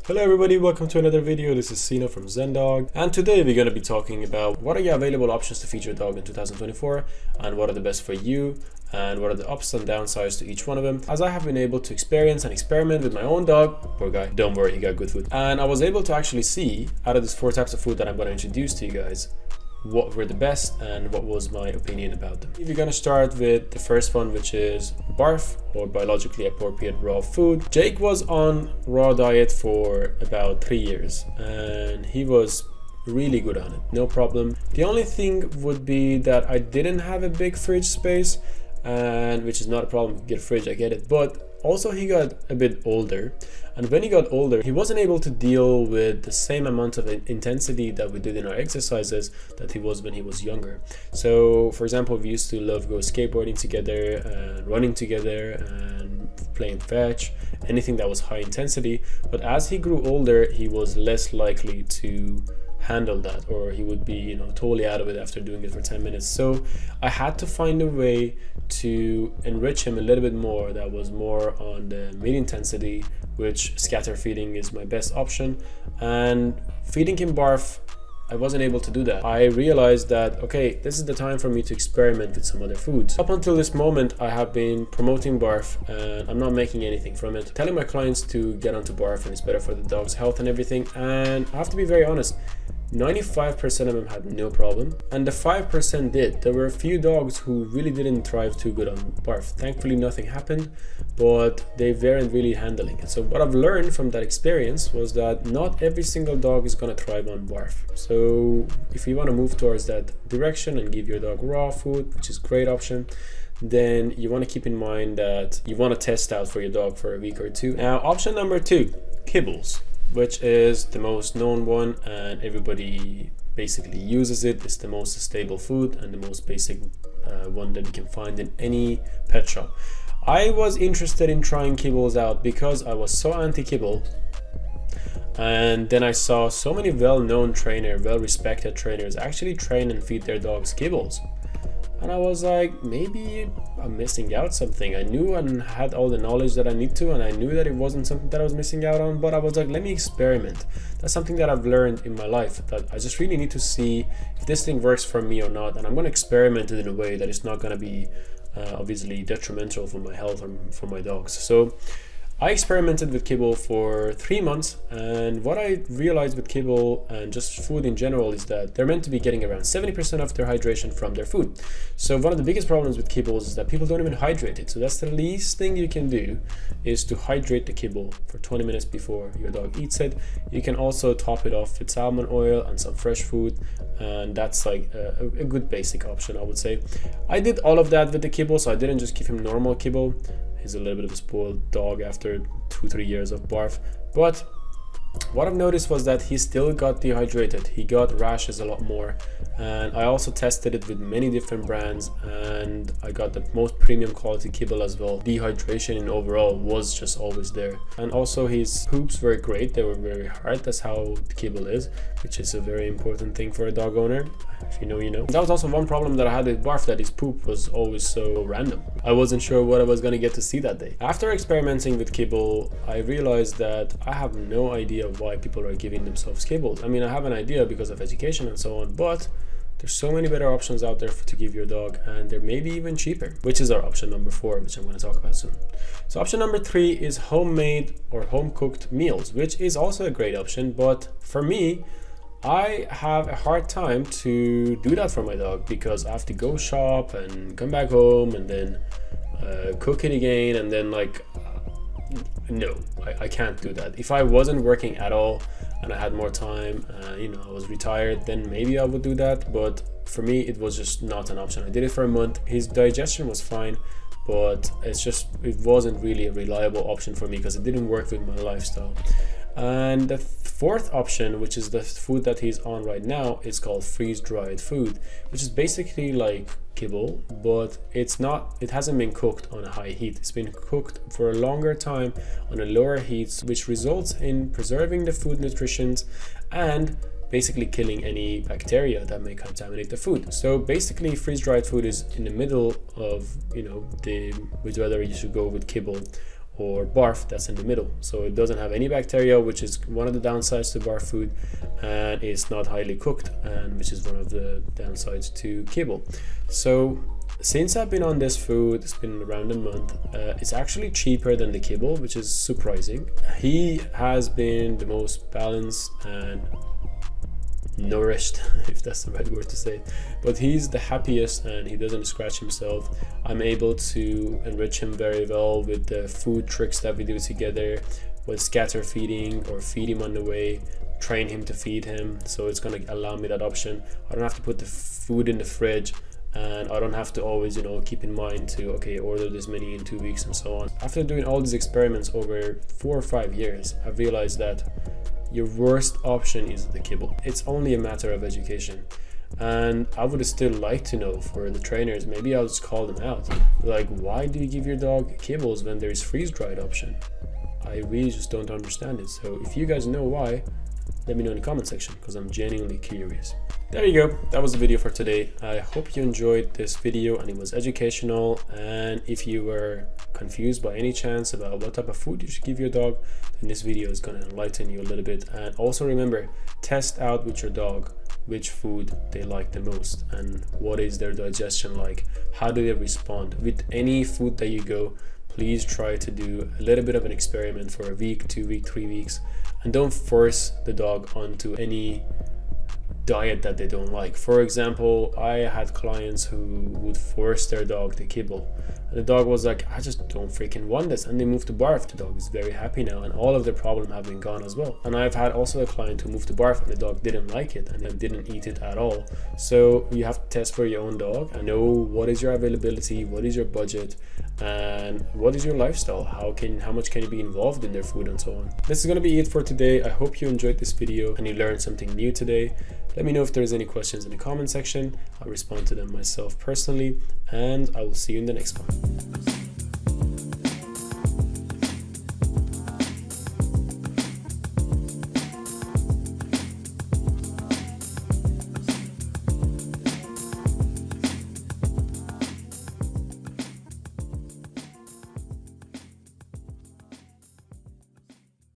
Hello everybody, welcome to another video. This is Sina from ZenDog, and today we're going to be talking about what are your available options to feed your dog in 2024 and what are the best for you and what are the ups and downsides to each one of them, as I have been able to experience and experiment with my own dog. Poor guy, don't worry, he got good food. And I was able to actually see out of these 4 types of food that I'm going to introduce to you guys what were the best and what was my opinion about them. We're gonna start with the first one, which is Barf, or biologically appropriate raw food. Jake was on raw diet for about 3 years and he was really good on it, no problem. The only thing would be that I didn't have a big fridge space, and which is not a problem. Get a fridge, I get it, but also he got a bit older, and when he got older he wasn't able to deal with the same amount of intensity that we did in our exercises that he was when he was younger. So for example, we used to love go skateboarding together and running together and playing fetch, anything that was high intensity. But as he grew older he was less likely to handle that, or he would be totally out of it after doing it for 10 minutes. So I had to find a way to enrich him a little bit more that was more on the mid intensity, which scatter feeding is my best option. And feeding him Barf, I wasn't able to do that. I realized that, okay, this is the time for me to experiment with some other foods. Up until this moment, I have been promoting Barf and I'm not making anything from it, telling my clients to get onto Barf and it's better for the dog's health and everything. And I have to be very honest, 95% of them had no problem, and the 5% did. There were a few dogs who really didn't thrive too good on Barf. Thankfully nothing happened, but they weren't really handling it. So what I've learned from that experience was that not every single dog is going to thrive on Barf. So if you want to move towards that direction and give your dog raw food, which is a great option, then you want to keep in mind that you want to test out for your dog for a week or two. Now option number 2, kibbles, which is the most known one and everybody basically uses it. It's the most stable food and the most basic one that you can find in any pet shop. I was interested in trying kibbles out because I was so anti-kibble, and then I saw so many well-known trainers, well-respected trainers actually train and feed their dogs kibbles. And I was like, maybe I'm missing out something. I knew and had all the knowledge that I need to, and I knew that it wasn't something that I was missing out on, but I was like, let me experiment. That's something that I've learned in my life, that I just really need to see if this thing works for me or not, and I'm going to experiment it in a way that it's not going to be obviously detrimental for my health or for my dogs. So I experimented with kibble for 3 months, and what I realized with kibble and just food in general is that they're meant to be getting around 70% of their hydration from their food. So one of the biggest problems with kibbles is that people don't even hydrate it. So that's the least thing you can do, is to hydrate the kibble for 20 minutes before your dog eats it. You can also top it off with salmon oil and some fresh food, and that's like a good basic option, I would say. I did all of that with the kibble, so I didn't just give him normal kibble. He's a little bit of a spoiled dog after 2-3 years of Barf, but what I've noticed was that he still got dehydrated. He got rashes a lot more, and I also tested it with many different brands, and I got the most premium quality kibble as well. Dehydration in overall was just always there, and also his poops were great. They were very hard. That's how the kibble is, which is a very important thing for a dog owner. If you know, you know. That was also one problem that I had with Barf, that his poop was always so random. I wasn't sure what I was going to get to see that day. After experimenting with kibble, I realized that I have no idea why people are giving themselves kibbles. I mean, I have an idea because of education and so on, but there's so many better options out there to give your dog, and they're maybe even cheaper, which is our option number 4, which I'm going to talk about soon. So option number 3 is homemade or home cooked meals, which is also a great option, but for me, I have a hard time to do that for my dog because I have to go shop and come back home and then cook it again, and then no, I can't do that. If I wasn't working at all and I had more time, I was retired, then maybe I would do that, but for me it was just not an option. I did it for a month. His digestion was fine, but it wasn't really a reliable option for me because it didn't work with my lifestyle. And the 4th option, which is the food that he's on right now, is called freeze-dried food, which is basically like kibble, but it hasn't been cooked on a high heat. It's been cooked for a longer time on a lower heat, which results in preserving the food nutrition and basically killing any bacteria that may contaminate the food. So basically freeze-dried food is in the middle of, whether you should go with kibble or Barf that's in the middle. So it doesn't have any bacteria, which is one of the downsides to Barf food, and it's not highly cooked, and which is one of the downsides to Kibble. So since I've been on this food, it's been around a month, it's actually cheaper than the Kibble, which is surprising. He has been the most balanced and nourished, if that's the right word to say, but he's the happiest and he doesn't scratch himself. I'm able to enrich him very well with the food tricks that we do together, with scatter feeding or feed him on the way, train him to feed him. So it's going to allow me that option. I don't have to put the food in the fridge, and I don't have to always, you know, keep in mind to, okay, order this many in 2 weeks and so on. After doing all these experiments over 4 or 5 years, I realized that your worst option is the Kibble. It's only a matter of education. And I would still like to know for the trainers, maybe I'll just call them out. Like, why do you give your dog Kibbles when there's freeze-dried option? I really just don't understand it. So if you guys know why, let me know in the comment section, because I'm genuinely curious. There you go, that was the video for today. I hope you enjoyed this video and it was educational, and if you were confused by any chance about what type of food you should give your dog, then this video is going to enlighten you a little bit. And also remember, test out with your dog which food they like the most and what is their digestion like, how do they respond. With any food that you go, please try to do a little bit of an experiment for a week, 2 weeks, 3 weeks, and don't force the dog onto any diet that they don't like. For example, I had clients who would force their dog to Kibble, and the dog was like, I just don't freaking want this, and they moved to Barf. The dog is very happy now, and all of their problem have been gone as well. And I've had also a client who moved to Barf and the dog didn't like it and didn't eat it at all. So you have to test for your own dog and know what is your availability, what is your budget, and what is your lifestyle, how much can you be involved in their food and so on. This is going to be it for today. I hope you enjoyed this video and you learned something new today. Let me know if there's any questions in the comment section. I'll respond to them myself personally, and I will see you in the next one.